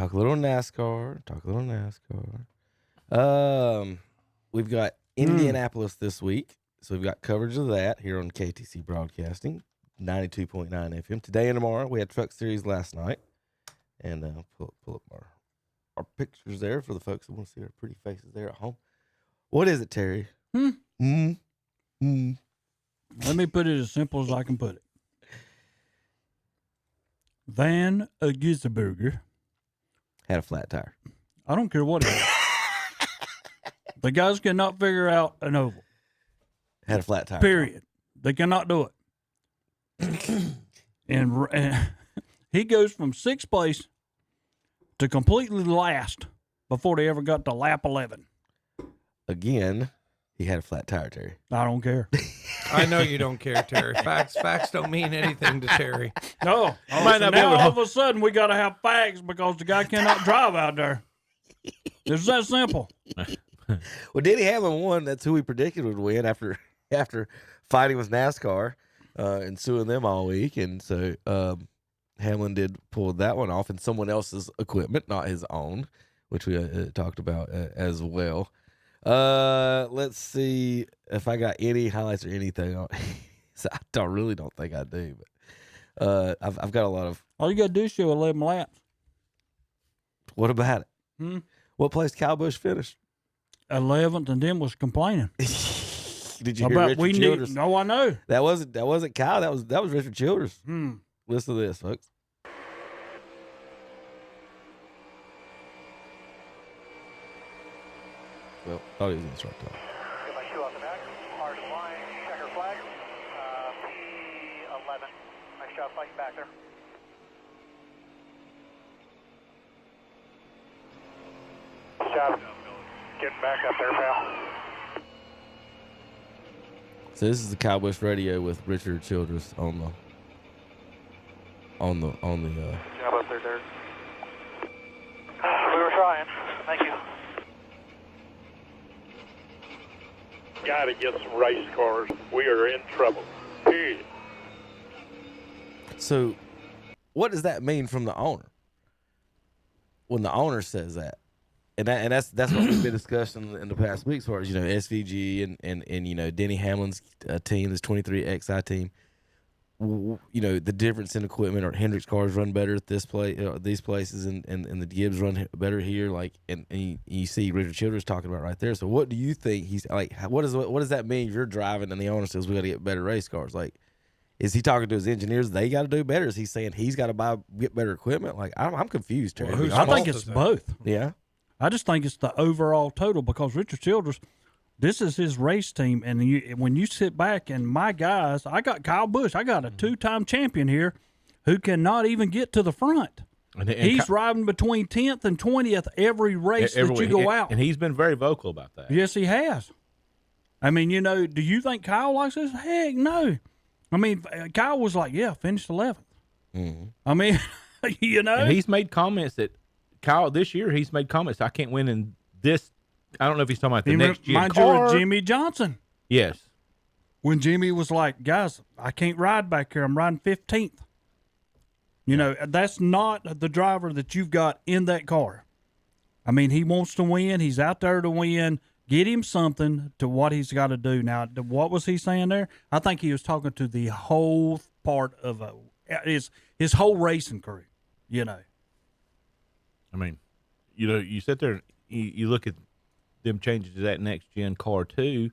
talk a little NASCAR. We've got Indianapolis this week, so we've got coverage of that here on KTC Broadcasting, 92.9 FM. Today and tomorrow, we had Truck Series last night, and pull up our pictures there for the folks that want to see our pretty faces there at home. What is it, Terry? Let me put it as simple as I can put it. Van Gisberger had a flat tire. I don't care what it is. The guys cannot figure out an oval. Had a flat tire. Period. They cannot do it. and he goes from sixth place to completely last before they ever got to lap 11. Again, he had a flat tire, Terry. I don't care. I know you don't care, Terry. Facts don't mean anything to Terry. No. Now all of a sudden we got to have facts because the guy cannot drive out there. It's that simple. Well, Denny Hamlin won. That's who we predicted would win after fighting with NASCAR and suing them all week. And so Hamlin did pull that one off in someone else's equipment, not his own, which we talked about as well. Let's see if I got any highlights or anything on. I really don't think I do, but I've got a lot of. All you got to do is show 11 laps. What about it? What place Kyle Busch finished? 11th, and then was complaining. Did you hear Richard Childress? No, I know. That wasn't Kyle. That was Richard Childress. Listen to this, folks. Well, thought he was going to start talking. Get my shoe off the back. Hard line, checker flag. P11. Nice job fighting back there. Good job getting back up there, pal. So this is the Kyle Busch radio with Richard Childress on the. Good job up there, Derek. We were trying. Thank you. Got to get some race cars. We are in trouble. Period. So, what does that mean from the owner? When the owner says that, and that's what we've been discussing in the past weeks, as far as SVG and Denny Hamlin's team, this 23XI team. The difference in equipment, or Hendrick's cars run better at this these places, and the Gibbs run better here. Like, and you see Richard Childress talking about right there. So, what do you think he's like? What does that mean? If you're driving and the owner says we got to get better race cars, like, is he talking to his engineers? They got to do better. Is he saying he's got to get better equipment? Like, I'm confused. Terry. Well, I think it's both. Yeah, I just think it's the overall total because Richard Childress. This is his race team, and when you sit back and my guys, I got Kyle Busch. I got a two-time champion here who cannot even get to the front. And he's riding between 10th and 20th every race that you go out. And he's been very vocal about that. Yes, he has. I mean, do you think Kyle likes this? Heck, no. I mean, Kyle was like, yeah, finished 11th. Mm-hmm. I mean, And he's made comments that Kyle, this year, he's made comments, I can't win in this. I don't know if he's talking about the next gen car. Mind you, Jimmy Johnson. Yes. When Jimmy was like, guys, I can't ride back here. I'm riding 15th. That's not the driver that you've got in that car. I mean, he wants to win. He's out there to win. Get him something to what he's got to do. Now, what was he saying there? I think he was talking to the whole part of his whole racing crew, I mean, you sit there and you look at them changing to that next gen car too.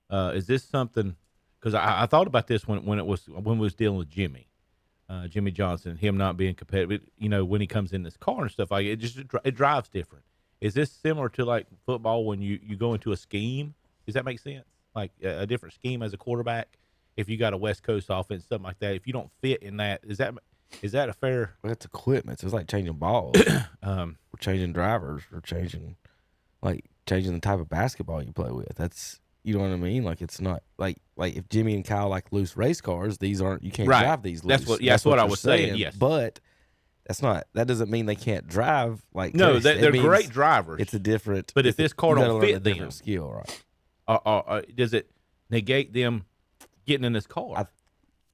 Is this something? Because I thought about this when we was dealing with Jimmy Johnson, him not being competitive. When he comes in this car and stuff like it, it drives different. Is this similar to like football when you go into a scheme? Does that make sense? Like a different scheme as a quarterback. If you got a West Coast offense, something like that. If you don't fit in that, is that a fair? Well, that's equipment. So it's like changing balls. We're changing drivers. We're changing the type of basketball you play with. That's, you know what I mean? Like, it's not like if Jimmy and Kyle like loose race cars, these aren't, you can't drive these loose. That's what I was saying. Yes, but that doesn't mean they can't drive. Like, no, they're great drivers. It's a different. But if this car don't fit them, different skill, right? Does it negate them getting in this car? I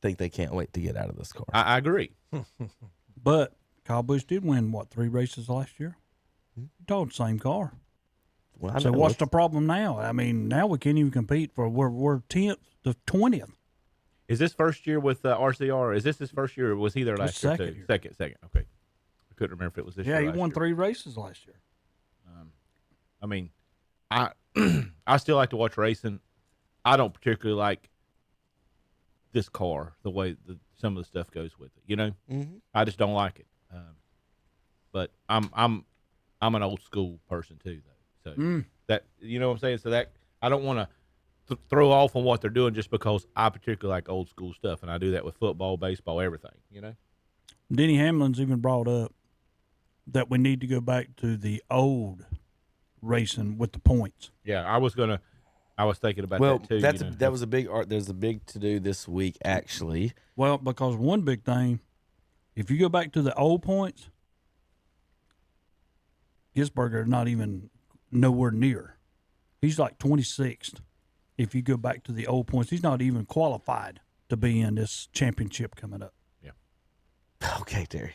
think they can't wait to get out of this car. I agree. But Kyle Busch did win, 3 races last year? You're talking same car. Well, I So know what's it's- the problem now? I mean, now we can't even compete for we're 10th to 20th. Is this first year with RCR? Is this his first year, or was he there last year second too? year. Second. Okay. I couldn't remember if it was this Yeah, year. he last won year. 3 races last year. I mean, I I still like to watch racing. I don't particularly like this car, the way some of the stuff goes with it. You know, I just don't like it. But I'm an old school person too, though. So that, you know what I'm saying. So that I don't want to throw off on what they're doing just because I particularly like old school stuff, and I do that with football, baseball, everything. You know. Denny Hamlin's even brought up that we need to go back to the old racing with the points. Yeah, I was thinking about well, that too. that's you know. that was a big art. There's a big to do this week, actually. Well, because one big thing, if you go back to the old points, Gisberger not even nowhere near. He's like 26th. If you go back to the old points, he's not even qualified to be in this championship coming up. Okay, Terry.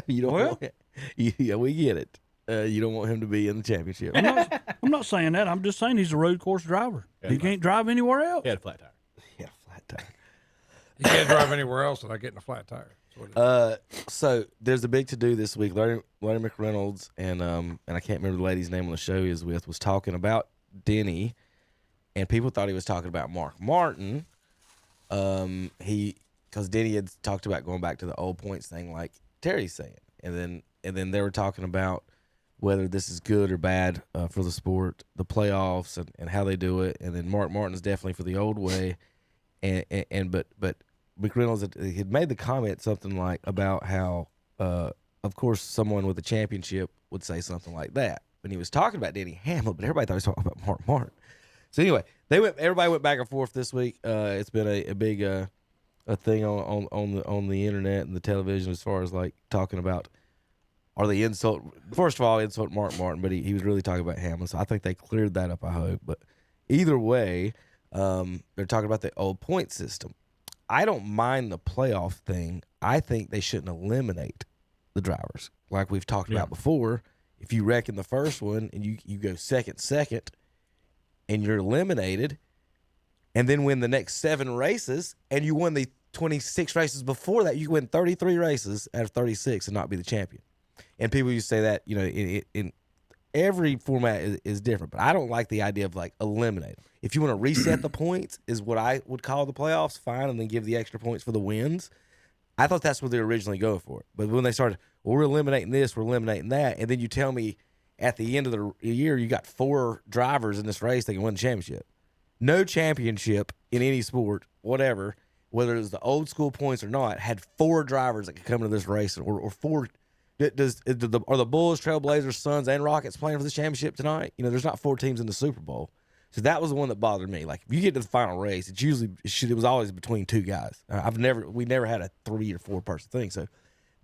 You don't Well- want it. Yeah, we get it. You don't want him to be in the championship. I'm not saying that. I'm just saying he's a road course driver. He can't drive anywhere else. He had a flat tire. Yeah, flat tire. You can't drive anywhere else without getting a flat tire. That's what it is. So there's a big to do this week. Larry McReynolds and I can't remember the lady's name on the show he was with, was talking about Denny, and people thought he was talking about Mark Martin. Because Denny had talked about going back to the old points thing, like Terry's saying, and then they were talking about whether this is good or bad for the sport, the playoffs, and how they do it. And then Mark Martin is definitely for the old way, but McReynolds had made the comment something like about how, of course, someone with a championship would say something like that when he was talking about Denny Hamlin, but everybody thought he was talking about Mark Martin. So anyway, everybody went back and forth this week. It's been a big a thing on the internet and the television as far as like talking about, are they insult Mark Martin, but he was really talking about Hamlin. So I think they cleared that up, I hope. But either way, they're talking about the old point system. I don't mind the playoff thing. I think they shouldn't eliminate the drivers. Like we've talked about before, if you wreck in the first one and you go second, and you're eliminated, and then win the next 7 races, and you won the 26 races before that, you win 33 races out of 36 and not be the champion. And people used to say that, you know, in every format is different, but I don't like the idea of like eliminate them. If you want to reset the points, is what I would call the playoffs, fine, and then give the extra points for the wins. I thought that's what they were originally going for. But when they started, well, we're eliminating this, we're eliminating that, and then you tell me at the end of the year you got 4 drivers in this race that can win the championship. No championship in any sport, whatever, whether it was the old school points or not, had 4 drivers that could come into this race, or 4. Are the Bulls, Trailblazers, Suns, and Rockets playing for this championship tonight? You know, there's not 4 teams in the Super Bowl. So that was the one that bothered me. Like, if you get to the final race, it was always between 2 guys. We never had a 3 or 4 person thing. So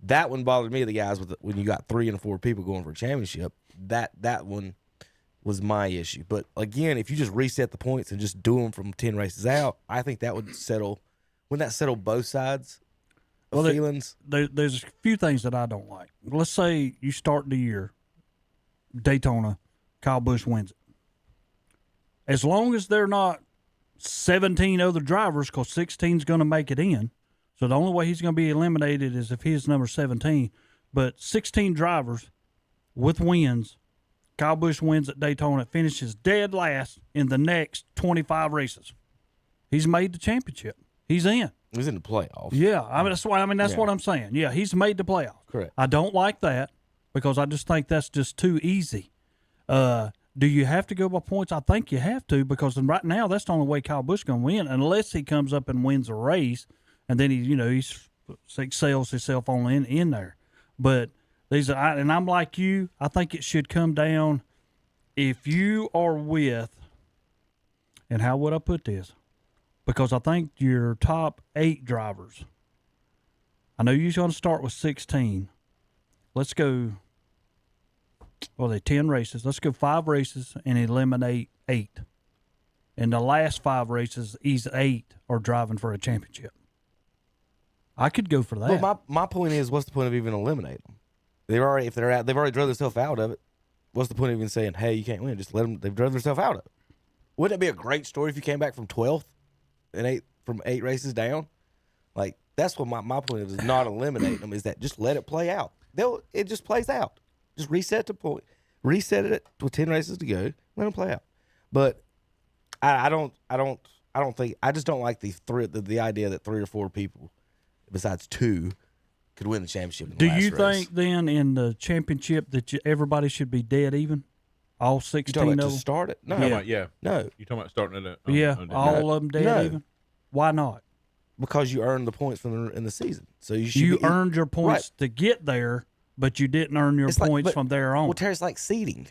that one bothered me. The guys when you got 3 and 4 people going for a championship, that one was my issue. But again, if you just reset the points and just do them from 10 races out, I think that would settle. Wouldn't that settle both sides of feelings? There's a few things that I don't like. Let's say you start the year, Daytona, Kyle Busch wins it. As long as they're not 17 other drivers, because 16 is going to make it in. So the only way he's going to be eliminated is if he's number 17. But 16 drivers with wins, Kyle Busch wins at Daytona, finishes dead last in the next 25 races. He's made the championship. He's in. He's in the playoffs. Yeah, that's what I'm saying. Yeah, he's made the playoffs. Correct. I don't like that because I just think that's just too easy. Do you have to go by points? I think you have to, because right now that's the only way Kyle Busch is going to win, unless he comes up and wins a race, and then he excels himself on in there. But and I'm like you. I think it should come down if you are with, and how would I put this? Because I think your top 8 drivers, I know you're going to start with 16. Let's go, they're 10 races. Let's go 5 races and eliminate 8. In the last 5 races, these 8 are driving for a championship. I could go for that. Well, my point is, what's the point of even eliminating them? They've already drove themselves out of it. What's the point of even saying, hey, you can't win? Just let them. They've drove themselves out of it. Wouldn't it be a great story if you came back from 12th and from 8 races down? Like, that's what my point is not eliminating them, is that just let it play out. It just plays out. Just reset it with 10 races to go. Let them play out. But I just don't like the idea that 3 or 4 people besides 2 could win the championship. In the Do last you race. think then in the championship that everybody should be dead even? All 16 You talking of about them? to start it? No, Yeah. You talking about starting it? All of them dead No. even? Why not? because you earned the points in the season. So you earned your points to get there, but you didn't earn your points from there on. Well, Terry, it's like seeding.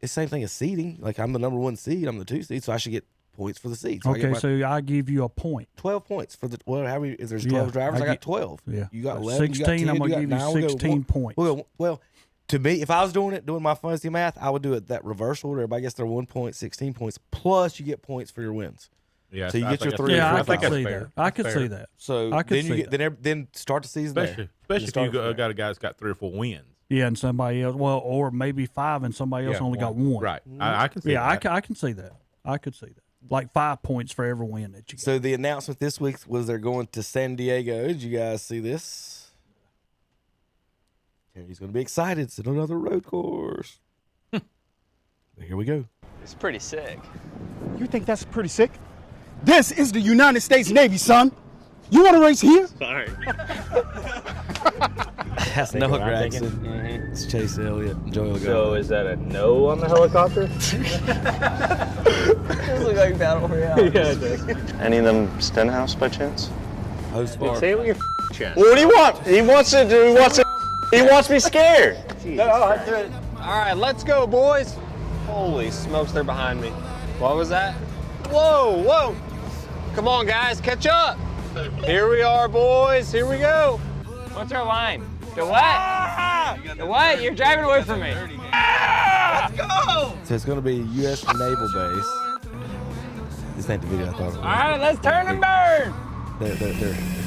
It's the same thing as seeding. Like, I'm the number 1 seed, I'm the 2 seed, so I should get points for the seed. So So I give you a point. 12 points for the if there's 12 drivers, I got 12. Yeah, You got 11. 16. You got 10, I'm gonna give you 9, 16 points. Well, to me, if I was doing my fantasy math, I would do it that reverse order. Everybody gets their 1 point, 16 points, plus you get points for your wins. Yeah, so you get your 3 or 4. Yeah, I can can see that. I can see that. So I can then start the season especially if you got a guy that's got 3 or 4 wins. Yeah, and somebody else, or maybe 5, and somebody else only got 1. Right. I can see that. I can see that. I could see that. Like 5 points for every win that you get. So the announcement this week was they're going to San Diego. Did you guys see this? Terry's going to be excited. It's another road course. But here we go. It's pretty sick. You think that's pretty sick? This is the United States Navy, son. You want to race here? Sorry. That's Noah Gregson. It's Chase Elliott. Joey Logano. So is that a no on the helicopter? This looks like Battle Royale. Yeah, it does. Any of them Stenhouse by chance? Host bar. Say it with your chest. What do you want? He wants it. He wants me scared. No, I do it. All right, let's go, boys. Holy smokes, they're behind me. What was that? Whoa. Come on, guys, catch up. Here we are, boys. Here we go. What's our line? The what? The what? You're driving away from me. Let's go. So it's going to be U.S. Naval Base. This ain't the video I thought it was. All right, let's turn and burn. They're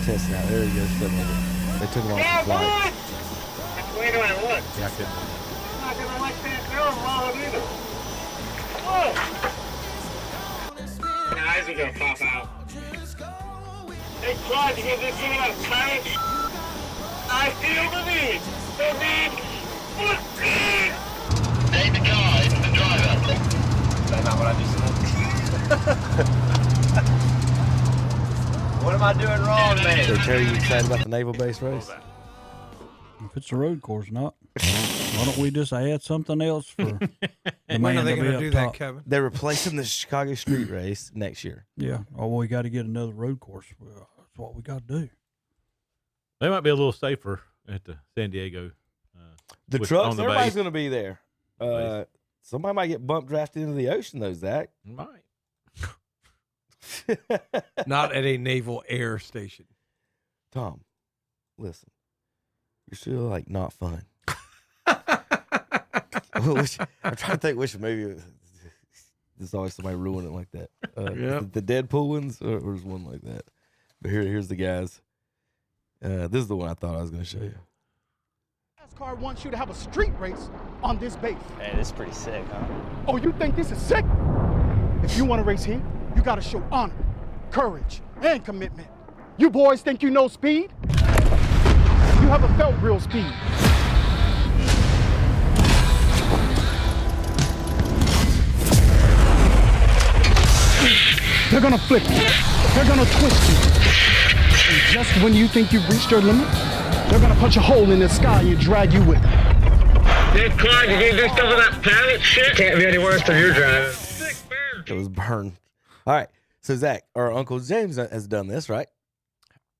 testing out. There he goes. They took him off the flight. Wait a minute, look. Yeah, I could. I'm not gonna like that girl rolling either. Whoa! My eyes are gonna pop out. They tried to get this thing out of time. I still believe. Ain't the car, it's the driver. Is that not what I just said? What am I doing wrong, man? So Terry, you excited about the Naval Base race? If it's a road course, not. Why don't we just add something else for the When man are they to going be to up do top? that, Kevin? They're replacing the Chicago Street Race next year. Yeah. Oh, we got to get another road course. Well, that's what we got to do. They might be a little safer at the San Diego. The with- trucks, on the everybody's base. going to be there. Somebody might get bumped drafted into the ocean, though, Zach. Might. Not at a naval air station. Tom, listen. You're still, like, not fun. I'm trying to think which movie. There's always somebody ruining it like that. The Deadpool ones, or there's one like that. But here's the guys. This is the one I thought I was going to show you. NASCAR wants you to have a street race on this base. Hey, this is pretty sick, huh? Oh, you think this is sick? If you want to race here, you got to show honor, courage, and commitment. You boys think you know speed? You haven't felt real speed. They're gonna flip you. They're gonna twist you. And just when you think you've reached your limit, they're gonna punch a hole in the sky and drag you with them. Hey, Clyde, you gonna do stuff with that pilot shit? Can't be any worse than you're driving. It was burned. All right. So, Zach, our Uncle James has done this, right?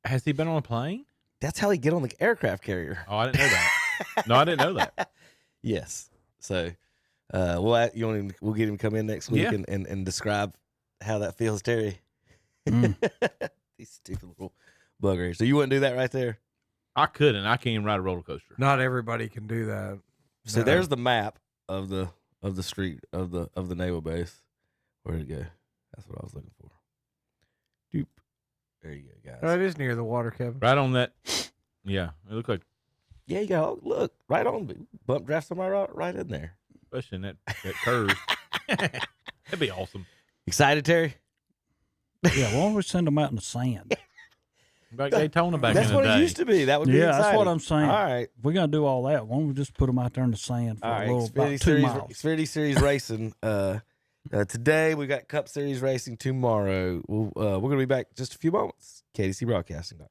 Has he been on a plane? That's how he get on the aircraft carrier. Oh, I didn't know that. No, I didn't know that. Yes. So, we'll get him to come in next week Yeah. and describe how that feels, Terry. Mm. These stupid little buggers. So you wouldn't do that right there? I couldn't. I can't even ride a roller coaster. Not everybody can do that. So No. there's the map of the street of the naval base. Where'd it go? That's what I was looking for. Doop. There you go, guys. Oh, it is near the water, Kevin. Right on that. Yeah, it looked like, Yeah, you go. Look, right on. Bump draft somebody right in there. especially in that curve. That'd be awesome. Excited, Terry? Yeah, why don't we send them out in the sand? Like Daytona back That's in the what day. it used to be. That would be Yeah, exciting. that's what I'm saying. All right. If we're gonna do all that, why don't we just put them out there in the sand for All a right. little about Xfinity 2 Series, miles? Xfinity Series racing. Today we got Cup Series racing tomorrow. We're going to be back just a few moments. KDC Broadcasting.com.